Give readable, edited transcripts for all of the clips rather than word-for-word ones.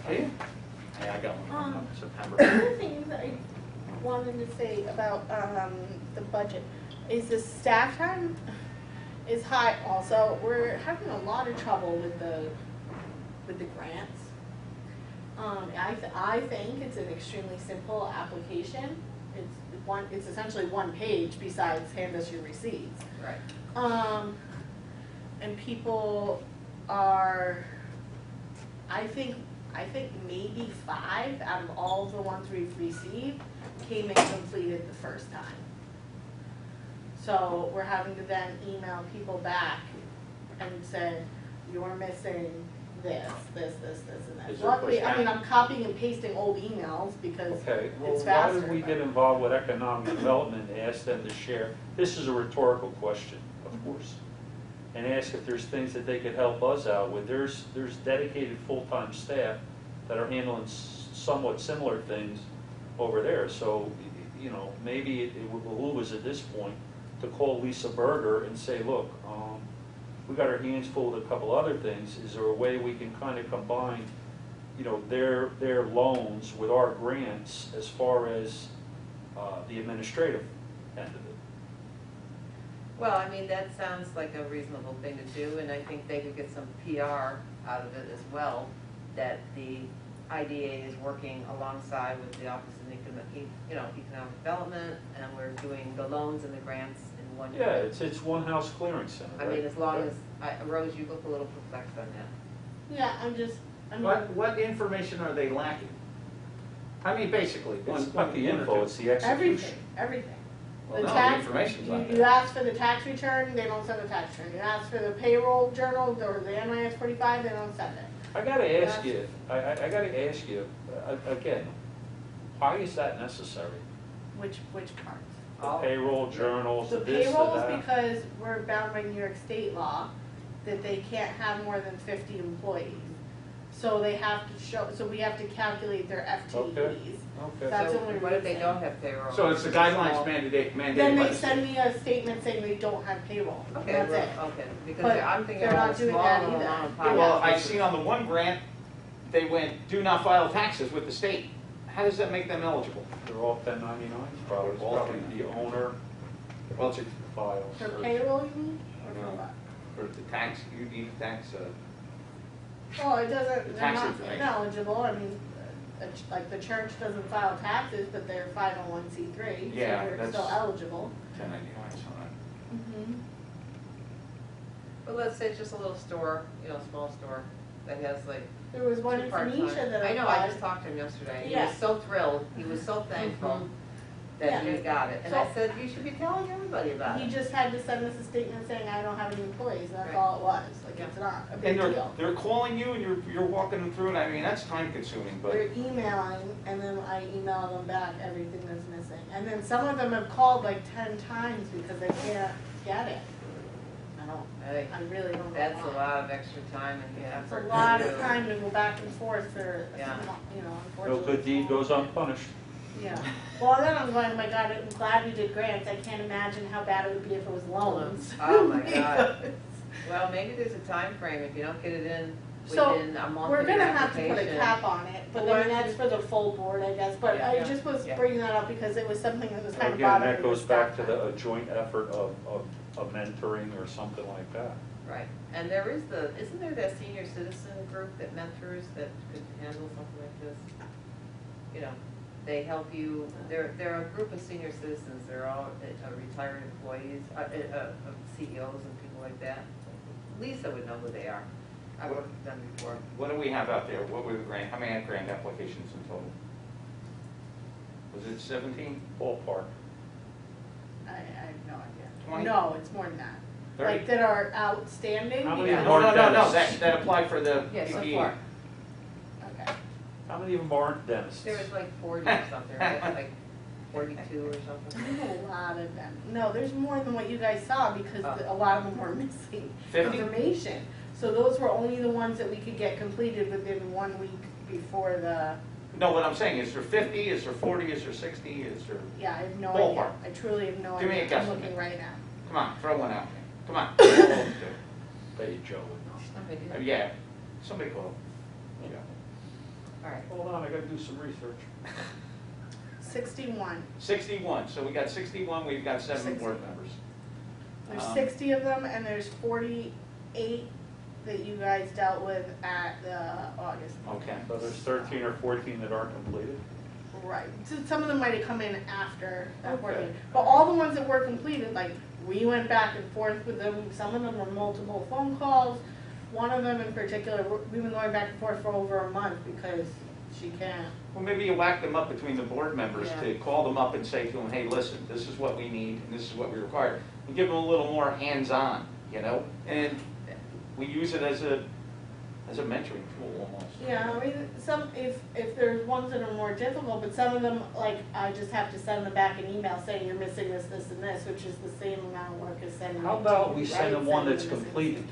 Yeah, I got one in The September. other thing that I wanted to say about the budget is the staff time is high also. We're having a lot of trouble with the grants. I think it's an extremely simple application. It's essentially one page besides hand us your receipts. Right. And people are, I think maybe 5 out of all the ones we've received came and completed the first time. So we're having to then email people back and say, you're missing this, and Is this. there Luckily, I mean, pushback? I'm copying and pasting old emails because Okay, well, it's why faster. did we but- get involved with economic development and ask them to share? This is a rhetorical question, of course. And ask if there's things that they could help us out with. There's dedicated full-time staff that are handling somewhat similar things over there. So, you know, maybe it would behoove us at this point to call Lisa Berger and say, look, we got our hands full with a couple other things. Is there a way we can kind of combine, you know, their loans with our grants as far as the administrative end of it? Well, I mean, that sounds like a reasonable thing to do, and I think they could get some PR out of it as well, that the IDA is working alongside with the Office of Economic Development, and we're doing the loans and the grants in one Yeah, year. it's one house clearing center, I right? mean, as long as, Rose, you look a little perplexed on that. Yeah, I mean, What information are they lacking? I mean, basically. It's not the info, it's the everything, execution. Well, The no, tax, the information's not you there. ask for the tax return, they don't send the tax return. You ask for the payroll journal or the NIS 45, they don't send it. I gotta ask you, I gotta ask you, again, why is that necessary? Which parts? The All- payroll journals, The the this, the payroll is that? because we're bound by New York state law that they can't have more than 50 employees. So they have to show, so we have to calculate their FTEs. Okay. That's So the only what if they reason. don't have payroll? So it's the guidelines mandated Then by they the send state. me a statement saying they don't have payroll. Okay, That's well, it. okay, because But I'm thinking they're all not the doing small that little either. mom and Yeah. pop Well, I businesses. see on the one grant, they went, do not file taxes with the state. How does that make them eligible? They're all 1099s, probably, it's All probably the owner Well, it's a, files. For payroll, you mean? Or for No. what? for the tax, you need tax, Well, it doesn't, they're Tax not information. ineligible, I mean, like the church doesn't file taxes, but they're 501c3, so Yeah, they're that's- still eligible. 1099, so that. Mm-hmm. But let's say it's just a little store, small store that has like There was one two in part-time. Phoenicia that I know, I applied. just talked to him yesterday. He Yeah. was so thrilled, he was so thankful that he Yeah. got it. And I So- said, you should be telling everybody about He it. just had to send us a statement saying, I don't have any employees, and that's Right. all it was, like, Yeah. it's not a big And deal. they're calling you and you're walking them through it, I mean, that's time consuming, but. They're emailing, and then I email them back everything that's missing. And then some of them have called like 10 times because they can't get it. Hey, I really don't know that's a why. lot of extra time and It's effort. a lot to of do. time to go back and forth for, Yeah. No unfortunately. good deed goes unpunished. Yeah. Well, then I'm going, oh my God, I'm glad we did grants. I can't imagine how bad it would be if it was loans. Oh my God. Because- Well, maybe there's a time frame if you don't get it in So, within a month We're of your gonna have to put a application. cap on it, but I Well, mean, that's for the full board, I guess. But Yeah. I just was Yeah. bringing that up because it was something that was kind of Again, bothering me. that goes with back staff to time. a joint effort of mentoring or something like that. Right, and there is isn't there that senior citizen group that mentors that could handle something like this? They help you, they're a group of senior citizens, they're all retired employees, CEOs and people like that. Lisa would know who they are. I've worked with them before. What do we have out there? What were the grant, how many grant applications in total? Was it 17? Ballpark. I have no idea. 20? No, it's more than that. 30? Like that are outstanding. How many because- more? No, dentists. that applied for the Yeah, so PPE. far. Okay. How many of them aren't dentists? There was like 40 or something, right? Like 42 or something. There's a lot of them. No, there's more than what you guys saw because Oh. a lot of them were missing 50? information. So those were only the ones that we could get completed within 1 week before the, No, what I'm saying, is there 50, is there 40, is there 60, is there, yeah, I have no Ballpark. idea. I truly have no Give me a idea. I'm guesstimate. looking right now. come on, throw one out. Come on. Bet you Joe would know. Somebody did. Yeah, somebody call. Yeah. All right. Hold on, I gotta do some research. 61. 61, so we got 61, we've got 7 board members. There's Um, 60 of them, and there's 48 that you guys dealt with at the August. Okay. So there's 13 or 14 that aren't completed? Right. So some of them might have come in after that board Okay. meeting. But all the ones that were completed, like, we went back and forth with them. Some of them were multiple phone calls. One of them in particular, we've been going back and forth for over a month because she can't. Well, maybe you whack them up between the board members Yeah. to call them up and say to them, hey, listen, this is what we need and this is what we require. And give them a little more hands-on, you know? And we use it as a mentoring tool almost. Yeah, I mean, if there's ones that are more difficult, but some of them, like, I just have to send them back an email saying you're missing this, this, and this, which is the same amount of work as sending. How it to about you, we right? send them one that's Sending them completed,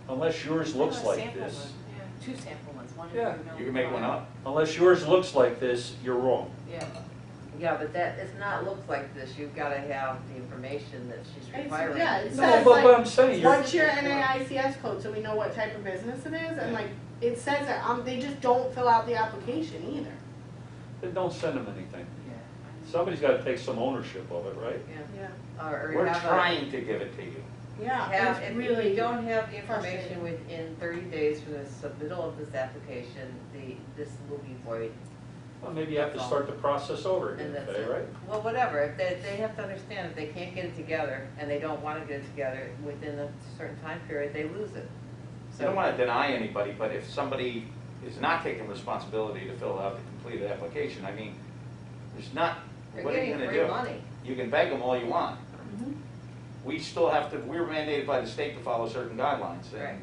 unless yours looks Oh, a like sample this. one, yeah. 2 sample ones, one. Yeah. You can make one up. Unless yours looks like this, you're wrong. Yeah. Yeah, but that, it's not looks like this, you've gotta have the information that she's It's- requiring. yeah, it No, says, but like, I'm saying, you're, What's your NAICS code, so we know what type of business it is, and like, it says that, they just don't fill out the application either. then don't send them anything. Yeah. Somebody's gotta take some ownership of it, right? Yeah. Yeah. Or We're have a- trying to give it to you. Yeah, Have, it's if really. you don't have the information frustrating. within 30 days from the submittal of this application, this will be void. Well, maybe you have to start the process over again, And that's okay, it. right? Well, whatever, if they have to understand if they can't get it together and they don't wanna get it together within a certain time period, they lose it. I don't want to deny anybody, but if somebody is not taking responsibility to fill out the completed application, I mean, there's not, They're what are you getting going to free do? money. You can beg them all you want. Mhm. We still have to, we're mandated by the state to follow certain guidelines. and Right.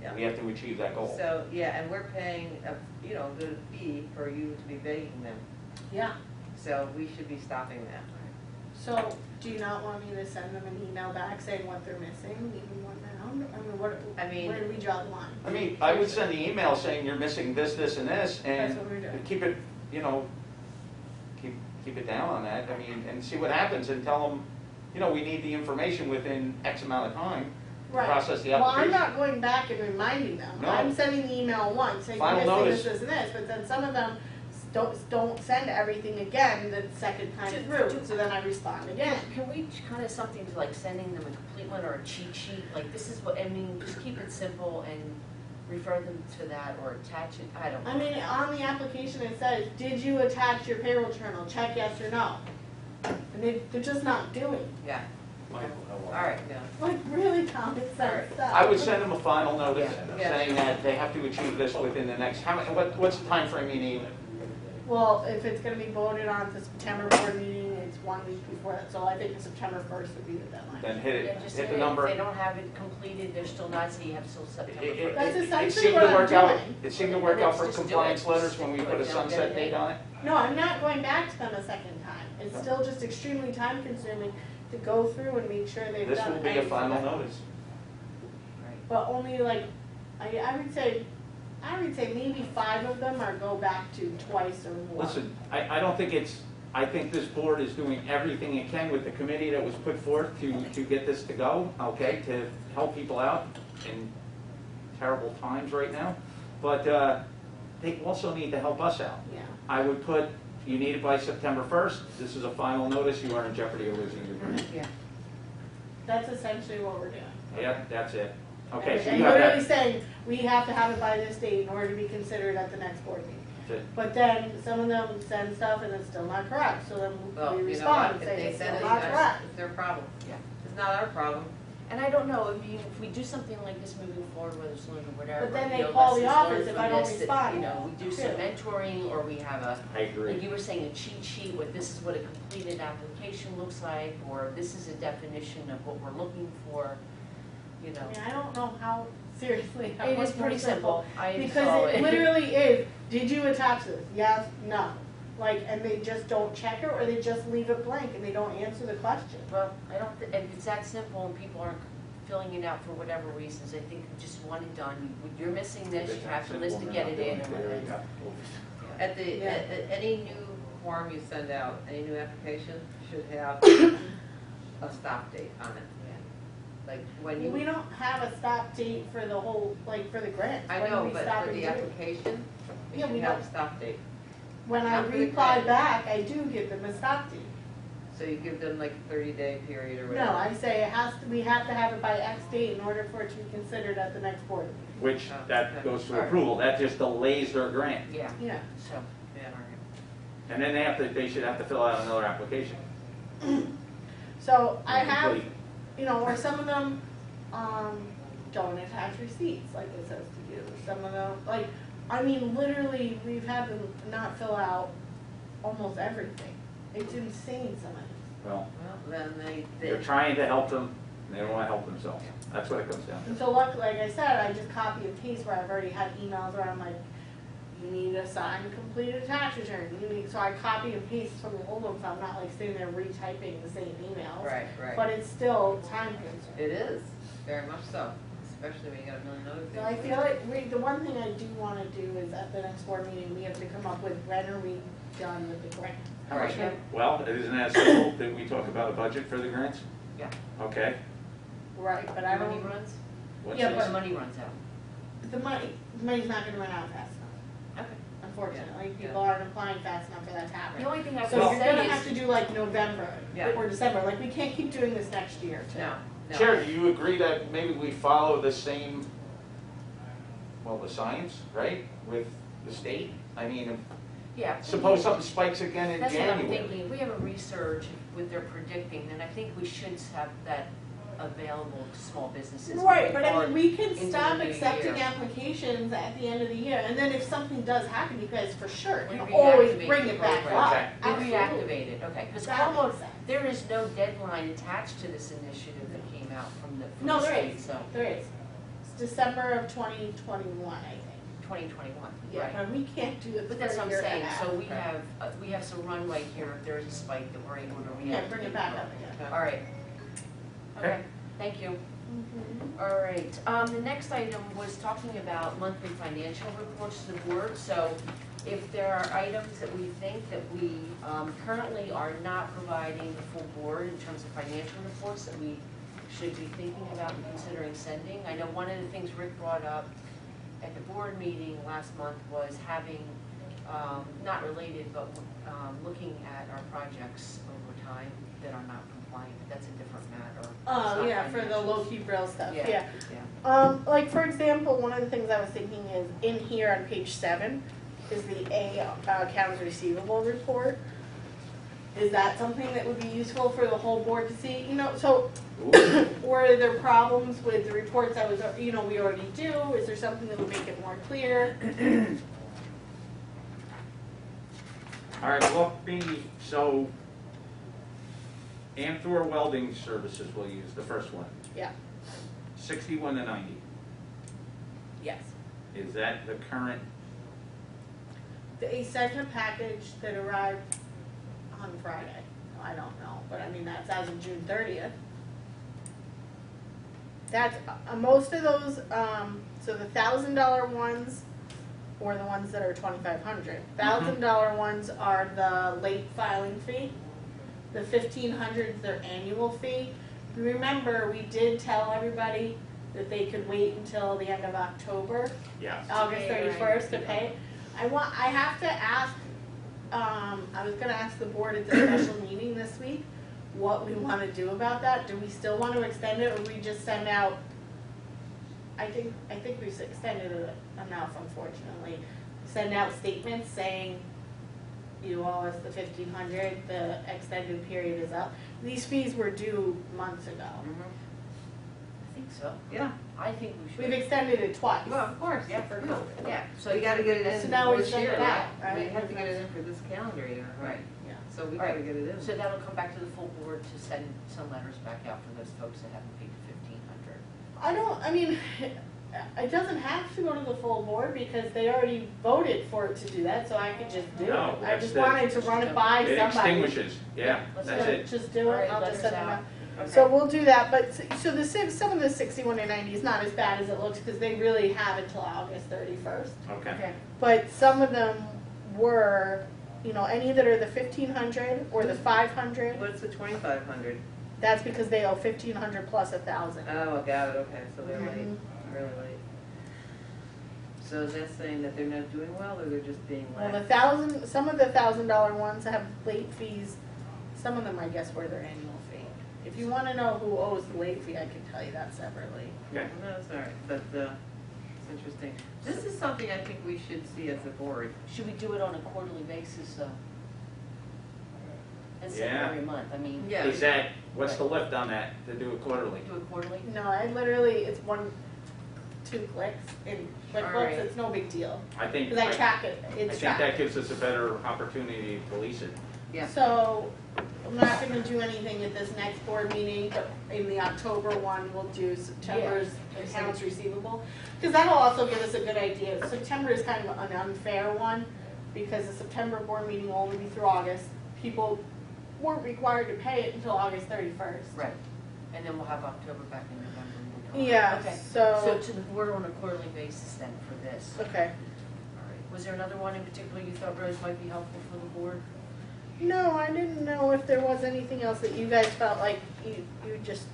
Yeah. We have to achieve that goal. So, yeah, and we're paying a, the fee for you to be begging them, Yeah, so we should be stopping that. so do you not want me to send them an email back saying what they're missing, leaving one round? I mean, where do we draw the line? I mean, I would send the email saying you're missing this, this, and this, That's what we're doing. and keep it, keep it down on that, I mean, and see what happens, and tell them, we need the information within X amount of time to Right. process the Well, I'm application. not going back and reminding them. No. I'm sending the email once, saying Final you're missing notice. this, this, and this, but then some of them don't send everything again the second time through, so then I respond again. Can we kind of something to like sending them a complete one or a cheat sheet, like this is what, I mean, just keep it simple and refer them to that or attach it, I don't know. I mean, on the application it says, did you attach your payroll journal, check yes or no? And they're just not doing it. Yeah, Michael, how long? all right, yeah. Like really common sense stuff. I would send them a final notice Yeah. saying that they have to achieve this within the next, what's the time frame you need? Well, if it's gonna be voted on the September board meeting, it's 1 week before that, so I think September 1st would be the deadline. Then hit Yeah, it, just hit say the number. If they don't have it completed, they're still not, so you have till September It- it- 1st. That's it essentially seemed what to I'm work out. doing. It seemed to work out for Just do it. compliance letters when we Just put a do it. Don't sunset get date it. on it. No, I'm not going back to them a second time. It's still just extremely time consuming to go through and make sure they've This done will be a everything. final notice. Right. But only like, I would say maybe 5 of them are go back to twice or more. Listen, I don't think I think this board is doing everything it can with the committee that was put forth to get this to go, okay, to help people out in terrible times right now. But they also need to help us out. Yeah. I would put, you need it by September 1st. This is a final notice. You are in jeopardy of losing your grant. Yeah. That's essentially what we're doing. Yep, that's it. Okay, so And you have literally that. saying, we have to have it by this date in order to be considered at the next board meeting. That's it. But then some of them send stuff and it's still not correct, so then Well, we you know respond what, and if say they it's send still it, not correct. it's their problem. Yeah. It's not our problem. And I don't know, I mean, if we do something like this moving forward, whether it's Zoom or whatever. But then they you know, call the lessons office learned if from I don't this, that, respond. You know, we do some Too. mentoring, or we have a, I agree. like you were saying, a cheat sheet where this is what a completed application looks like, or this is a definition of what we're looking for, you know. I mean, I don't know how seriously. how It much is more pretty simple, I saw Because it it. literally is, did you attach this? Yes, no. Like, and they just don't check it, or they just leave it blank and they don't answer the question. Well, I don't, if it's that simple and people aren't filling it out for whatever reasons, I think just one and done. You're missing this, you have to list to get it in. There you go. At the, Yeah. at any new form you send out, any new application should have a stop date on it. Like, when you. We don't have a stop date for the whole, like, for the grants. I When know, we but stop for and the do it. application, we Yeah, should we have don't. a stop date. When I Not for the reply grant. back, I do give them a stop date. So you give them like a 30-day period or No, whatever? I say it has to, we have to have it by X date in order for it to be considered at the next board meeting. Which, Oh, that okay. goes to All right. approval, that just delays their grant. Yeah, Yeah. so, Yeah, all right. And then they should have to fill out another application. So I have, Complete. you know, or some of them, don't attach receipts like it says to do. Some of them, like, I mean, literally, we've had them not fill out almost everything. It's insane some of it. Well, Well, then they're trying to help them, and they don't wanna help themselves. That's what it comes down And to. so like I said, I just copy and paste where I've already had emails where I'm like, you need a signed completed tax return. You need, so I copy and paste from the old ones, so I'm not like sitting there retyping the same emails. Right, right. But it's still time consuming. It is, very much so, especially when you got a million other things. So I feel like the one thing I do wanna do is at the next board meeting, we have to come up with when are we done with the grant? How much? Right. Well, isn't that simple, that we talk about a budget for the grants? yeah. Okay. Right, but I Money don't, runs? What's Yeah, When this? the money runs out. the money's not gonna run out fast enough, Okay. unfortunately. Yeah. People aren't applying fast enough for that to happen. The only thing I So would you're gonna say have to is, do like November Yeah. or December, like we can't keep doing this next year too. No, no. Chair, do you agree that maybe we follow the same, well, the science, right, with the state? I mean, yeah. suppose something spikes again in That's what I'm January. thinking, if we have a research with their predicting, then I think we should have that available to small businesses. Right, but I or- mean, we can into stop the new accepting year. applications at the end of the year, and then if something does happen, you guys for sure We can always reactivate bring the it back program. up. Okay. We Absolutely. reactivate it, okay, because That makes sense. there is no deadline attached to this initiative that came out from the No, there state, is, so, there is. It's December of 2021, I think. 2021, Yeah, right. but we can't do it But for that's a what I'm year and a saying, half. so we have some runway here if there's a spike that we're able to reactivate. Yeah, bring it back the up program. again. All right. Okay. Okay, thank you. Mhm. All right, the next item was talking about monthly financial reports to the board. So if there are items that we think that we currently are not providing the full board in terms of financial reports that we should be thinking about and considering sending. I know one of the things Rick brought up at the board meeting last month was having, not related, but looking at our projects over time that are not compliant. That's a different matter. It's Oh, not yeah, for the financial. low-key braille stuff, Yeah, yeah. yeah. Like, for example, one of the things I was thinking is, in here on page 7, is the accounts receivable report. Is that something that would be useful for the whole board to see? You know, so, Ooh. were there problems with the reports that was, you know, we already do? Is there something that would make it more clear? All right, look, so Amthor Welding Services we'll use, the first one, Yeah, 61 to 90. yes. Is that the current? They sent a package that arrived on Friday. I don't know, but I mean, that's as of June 30th. That's, most of those, so the $1,000 ones, or the ones that are $2,500. $1,000 ones are the late filing fee. The $1,500 is their annual fee. Remember, we did tell everybody that they could wait until the end of October, Yeah. August pay, right. 31st to pay. I have to ask, I was gonna ask the board at the special meeting this week, what we wanna do about that. Do we still wanna extend it, or we just send out, I think we've extended it enough, unfortunately. Send out statements saying, you owe us the $1,500, the extended period is up. These fees were due months ago. I think so. Yeah, I think we should. We've extended it twice. well, of course. Yeah, for COVID, yeah. So you gotta get it in So now we this send year, it out, right? We right? have to get it in for this calendar year, right? Yeah. So we Right. gotta get it in. So that'll come back to the full board to send some letters back out for those folks that haven't paid the 1,500. I mean, it doesn't have to go to the full board because they already voted for it to do that, so I could just do it. No, I that's just the- wanted to run it by It somebody. extinguishes, yeah, Let's that's do it. Just do All it, right, I'll letters just send them out. out. Okay. So we'll do that, but, so the, some of the 61 and 90 is not as bad as it looks because they really have until August 31st. Okay. But some of them were, you know, any that are the 1,500 or the 500. What's the 2,500? That's because they owe 1,500 plus 1,000. Oh, got it, okay, so they're late, Mhm. really late. So is that saying that they're not doing well, or they're just being Well, lax? some of the $1,000 ones have late fees. Some of them, I guess, were their annual fee. If you want to know who owes the late fee, I can tell you that separately. Okay. No, it's all right, but, it's interesting. This is something I think we should see as a board. Should we do it on a quarterly basis, though? Instead Yeah. of every month, I mean, Yeah. Is that, what's the lift on that, to do it quarterly? do it quarterly? No, I literally, it's 2 clicks in QuickBooks. Alright. It's no big deal. I think, Because I I track it. think It's that tracked. gives us a better opportunity to police it. Yeah. So I'm not going to do anything at this next board meeting, but in the October one, we'll do September's Yeah. accounts receivable. Because that'll also give us a good idea. September is kind of an unfair one because the September board meeting will only be through August. People weren't required to pay it until August 31st. Right, and then we'll have October back in November. and we'll go on. Yeah, Okay, so, we're on a quarterly basis then for this. okay. All right. Was there another one in particular you thought, Rose, might be helpful for the board? No, I didn't know if there was anything else that you guys felt like you just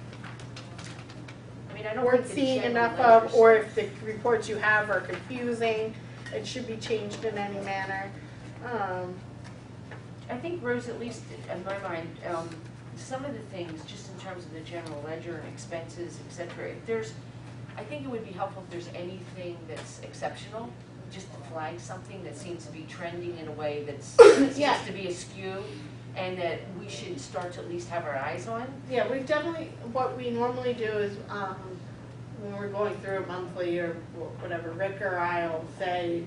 I mean, I don't weren't think the seeing general enough of, ledger or if stuff- the reports you have are confusing, it should be changed in any manner. I think, Rose, at least in my mind, some of the things, just in terms of the general ledger and expenses, et cetera, if there's, I think it would be helpful if there's anything that's exceptional, just to flag something that seems to be trending in a way that Yeah. seems to be askew, and that we should start to at least have our eyes on. Yeah, we've definitely, what we normally do is, when we're going through it monthly or whatever, Rick or I'll say,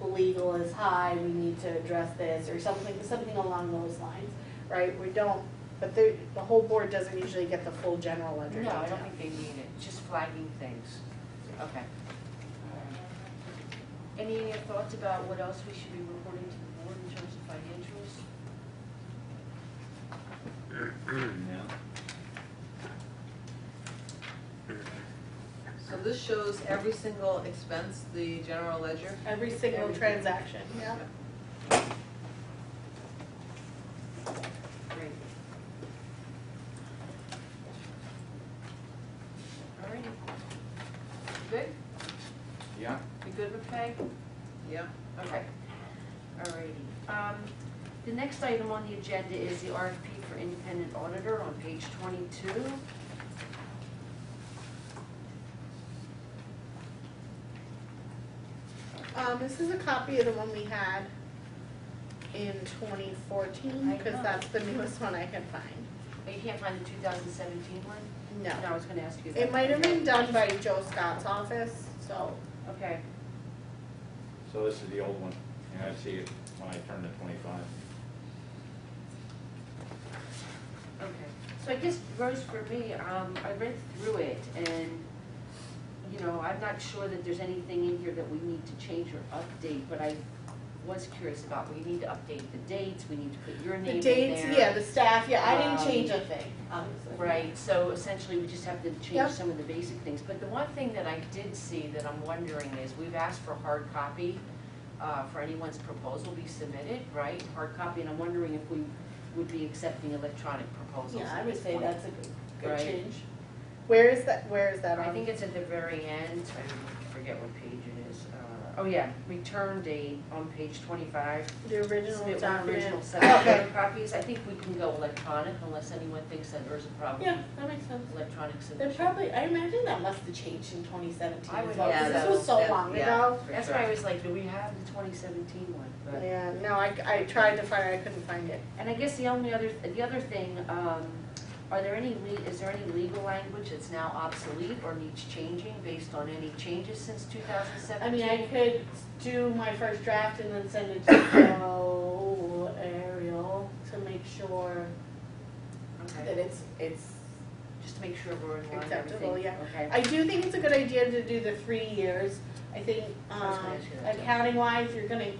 legal is high, we need to address this, or something along those lines, right? We don't, but the whole board doesn't usually get the full general ledger. No, I detail. don't think they need it, just flagging things. Okay. Any thoughts about what else we should be reporting to the board in terms of financials? So this shows every single expense, the general ledger? Every single Everything. transaction, yeah. Great. All righty. Good? Yeah? You good with pay? Yeah. Okay. All righty. The next item on the agenda is the RFP for independent auditor on page 22. This is a copy of the one we had in 2014, I because know. that's the newest one I can find. Oh, you can't find the 2017 one? No. No, I was gonna ask you that. It might have Okay. been done by Joe Scott's office, so. Okay. So this is the old one, and I see it when I turn to 25. Okay, so I guess, Rose, for me, I read through it, and, you know, I'm not sure that there's anything in here that we need to change or update, but I was curious about, we need to update the dates, we need to put your name The in dates, there. yeah, the staff, yeah, I didn't Um, change a thing, obviously. Right, so essentially, we just have to change Yep. some of the basic things, but the one thing that I did see that I'm wondering is, we've asked for hard copy, for anyone's proposal be submitted, right, hard copy, and I'm wondering if we would be accepting electronic proposals Yeah, I at would this say point. that's a good Right. change. Where is that I on? think it's at the very end, I forget what page it is. Oh yeah, return date on page 25. The original Submit one original document? set of Okay. paper copies. I think we can go electronic unless anyone thinks that there's a problem. Yeah, that makes sense. Electronic They submission. probably, I imagine that must have changed in 2017 I as would well, 'cause hope this so. was so That- long yeah. ago. For That's sure. why I was like, do we have the 2017 one? But- Yeah, no, I tried to find it, I couldn't find it. And I guess the other thing, is there any legal language that's now obsolete or needs changing based on any changes since 2017? I mean, I could do my first draft and then send it to Ariel to make sure that Okay, it's, just to make sure we're in line with acceptable, everything. yeah. Okay. I do think it's a good idea to do the 3 years. I think, I was gonna ask you that, too. accounting wise, you're gonna,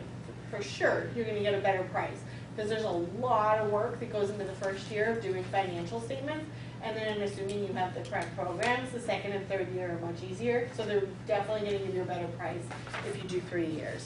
for sure, you're gonna get a better price. Because there's a lot of work that goes into the first year of doing financial statements. And then assuming you have the correct programs, the second and third year are much easier. So they're definitely gonna give you a better price if you do 3 years.